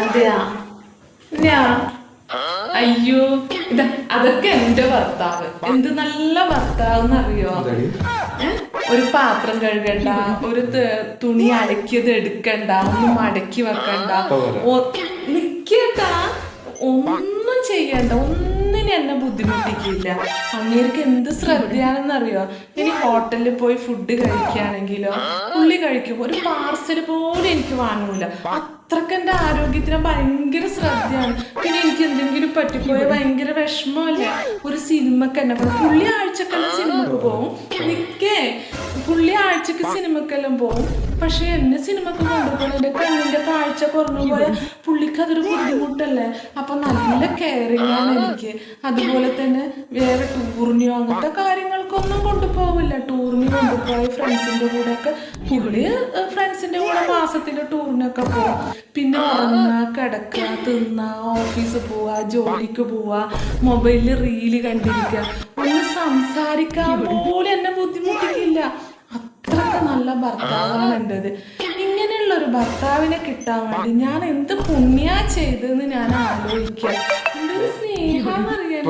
അതെയാ അയ്യോ അതൊക്കെ എന്റെ ഭർത്താവ്. എന്ത് നല്ല ഭർത്താവ് എന്നറിയോ. ഒരു പാത്രം കഴുകണ്ട, ഒരു തുണി അലക്കിയത് എടുക്കണ്ട, ഒന്നും മടക്കി വെക്കണ്ട, നിക്കട്ടാ, ഒന്നും ചെയ്യണ്ട, ഒന്നിനും എന്നെ ബുദ്ധിമുട്ടിക്കില്ല. അങ്ങേർക്ക് എന്ത് ശ്രദ്ധയാണെന്നറിയോ. ഇനി ഹോട്ടലിൽ പോയി ഫുഡ് കഴിക്കുകയാണെങ്കിലോ പുള്ളി കഴിക്കും, ഒരു പാർസൽ പോലും എനിക്ക് വാങ്ങൂല. അത്രക്ക് എൻ്റെ ആരോഗ്യത്തിന് ഭയങ്കര ശ്രദ്ധയാണ്. പിന്നെ എനിക്ക് എന്തെങ്കിലും പറ്റിപ്പോയ ഭയങ്കര വിഷമമല്ലേ. ഒരു സിനിമക്ക് എന്നെ പുള്ളി ആഴ്ചക്കെല്ലാം സിനിമക്ക് പോകും. പുള്ളി ആഴ്ചക്ക് സിനിമക്കെല്ലാം പോകും. പക്ഷെ എന്നെ സിനിമക്ക് കൊണ്ടുപോകണം. എൻ്റെ കണ്ണിന്റെ കാഴ്ച കുറഞ്ഞു പോയാൽ പുള്ളിക്ക് അതൊരു ബുദ്ധിമുട്ടല്ലേ. അപ്പൊ നല്ല കെയറിങ് ആണ് എനിക്ക്. അതുപോലെ തന്നെ വേറെ ടൂറിനോ അങ്ങനത്തെ കാര്യങ്ങൾക്കൊന്നും കൊണ്ടുപോകില്ല. ടൂറിന് കൊണ്ടുപോയി ഫ്രണ്ട്സിന്റെ കൂടെ ഒക്കെ പുള്ളി ഫ്രണ്ട്സിന്റെ കൂടെ മാസത്തിന്റെ ടൂറിനൊക്കെ പോകും. പിന്നെ ഉറങ്ങുക, കിടക്കുക, തിന്നുക, ഓഫീസിൽ പോവുക, ജോലിക്ക് പോവുക, മൊബൈലിൽ റീല് കണ്ടിരിക്കുക, ഒന്ന് സംസാരിക്കാൻ പോലും എന്നെ ബുദ്ധിമുട്ടിക്കില്ല. അത്രക്ക് നല്ല ഭർത്താവാണ് എൻ്റെത്. ഇങ്ങനെയുള്ള ഒരു ഭർത്താവിനെ കിട്ടാൻ വേണ്ടി ഞാൻ എന്ത് പുണ്യാ ചെയ്തെന്ന് ഞാൻ ആലോചിക്കാം. എൻ്റെ ഒരു സ്നേഹം അറിയാൻ